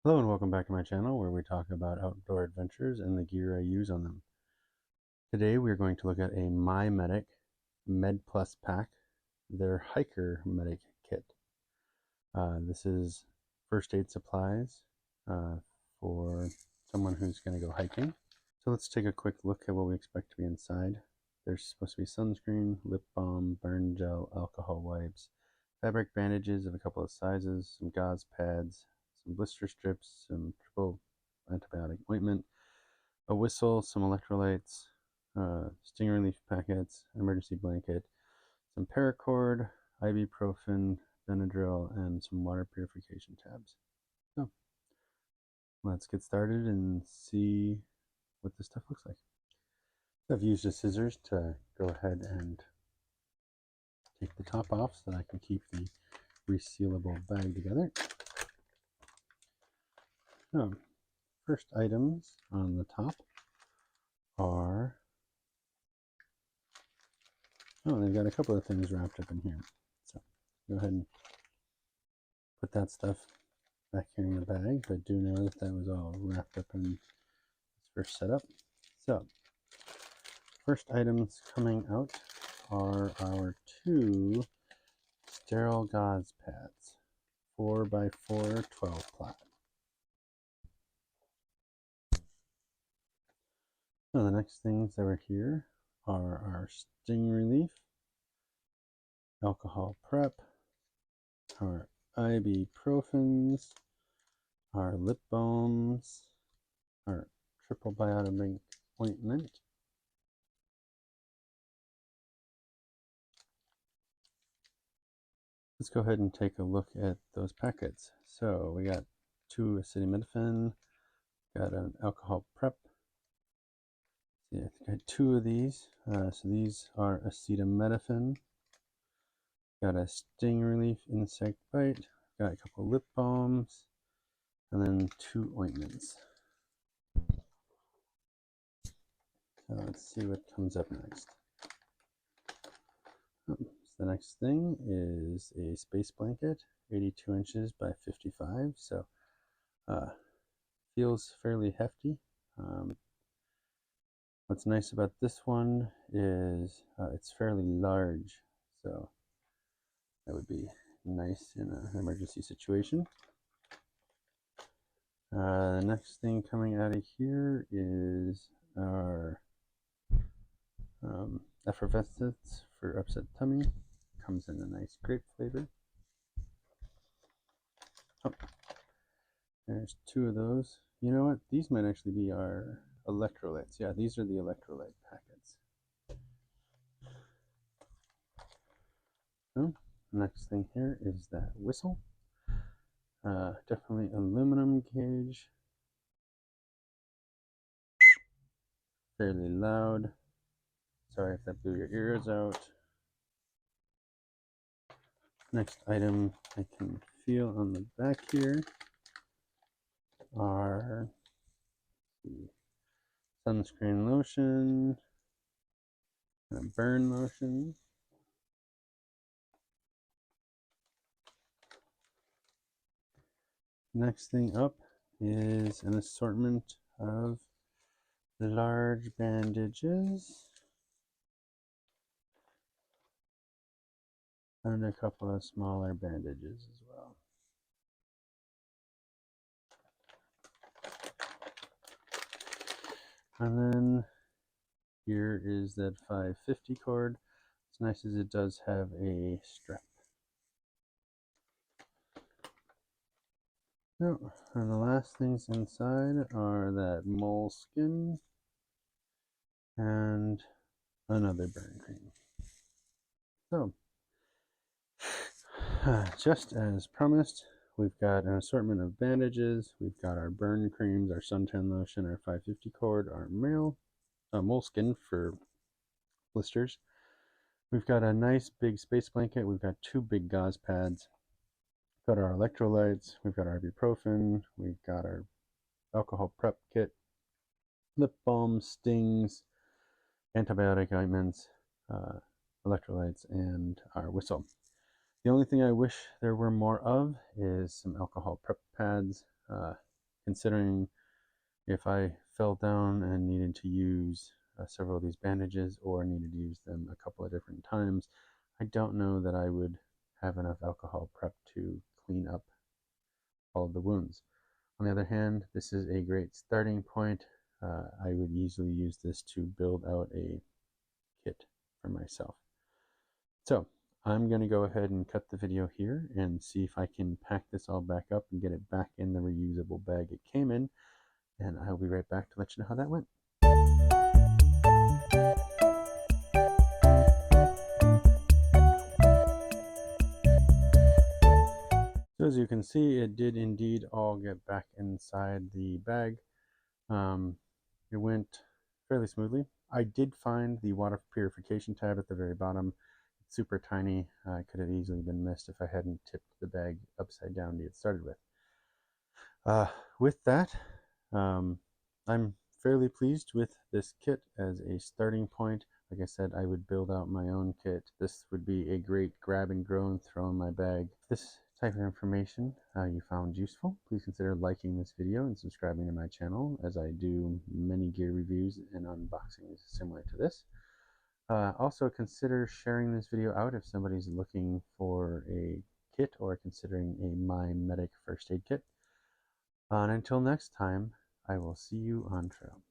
Hello and welcome back to my channel where we talk about outdoor adventures and the gear I use on them. Today we are going to look at a MyMedic MedPack, their Hiker Medic kit. This is first aid supplies for someone who's going to go hiking. So let's take a quick look at what we expect to be inside. There's supposed to be sunscreen, lip balm, burn gel, alcohol wipes, fabric bandages of a couple of sizes, some gauze pads, some blister strips, some triple antibiotic ointment, a whistle, some electrolytes, sting relief packets, emergency blanket, some paracord, ibuprofen, Benadryl, and some water purification tabs. So let's get started and see what this stuff looks like. So I've used the scissors to go ahead and take the top off so that I can keep the resealable bag together. So, first items on the top are, they've got a couple of things wrapped up in here. So go ahead and put that stuff back here in the bag, but do know that that was all wrapped up in this first setup. So first items coming out are our two sterile gauze pads, 4x4 12 ply. So the next things that are here are our sting relief, alcohol prep, our ibuprofens, our lip balms, our triple biotic ointment, let's go ahead and take a look at those packets. So we got two acetaminophen, got an alcohol prep. See, I think I had two of these. So these are acetaminophen. Got a sting relief insect bite. Got a couple lip balms, and then two ointments. So let's see what comes up next. So the next thing is a space blanket, 82 inches by 55. So feels fairly hefty. What's nice about this one is it's fairly large, so that would be nice in an emergency situation. The next thing coming out of here is our effervescence for upset tummy. Comes in a nice grape flavor. Oh, there's two of those. You know what? These might actually be our electrolytes. Yeah, these are the electrolyte packets. So, next thing here is that whistle. Definitely aluminum gauge. Fairly loud. Sorry if that blew your ears out. Next item I can feel on the back here are the sunscreen lotion and a burn lotion. Next thing up is an assortment of large bandages and a couple of smaller bandages as well. And then here is that 550 cord. As nice as it does have a strap. Oh, and the last things inside are that moleskin and another burn cream. So, just as promised, we've got an assortment of bandages. We've got our burn creams, our suntan lotion, our 550 cord, our moleskin for blisters. We've got a nice big space blanket. We've got two big gauze pads. We've got our electrolytes. We've got our ibuprofen. We've got our alcohol prep kit, lip balm, stings, antibiotic ointments, electrolytes, and our whistle. The only thing I wish there were more of is some alcohol prep pads. considering if I fell down and needed to use several of these bandages or needed to use them a couple of different times, I don't know that I would have enough alcohol prep to clean up all of the wounds. On the other hand, this is a great starting point. I would easily use this to build out a kit for myself. So I'm going to go ahead and cut the video here and see if I can pack this all back up and get it back in the reusable bag it came in, and I'll be right back to let you know how that went. So as you can see, it did indeed all get back inside the bag. It went fairly smoothly. I did find the water purification tab at the very bottom. It's super tiny. It could have easily been missed if I hadn't tipped the bag upside down to get started with. With that, I'm fairly pleased with this kit as a starting point. Like I said, I would build out my own kit. This would be a great grab and go and throw in my bag. If this type of information you found useful, please consider liking this video and subscribing to my channel, as I do many gear reviews and unboxings similar to this. Also consider sharing this video out if somebody's looking for a kit or considering a MyMedic first aid kit. And until next time, I will see you on trail.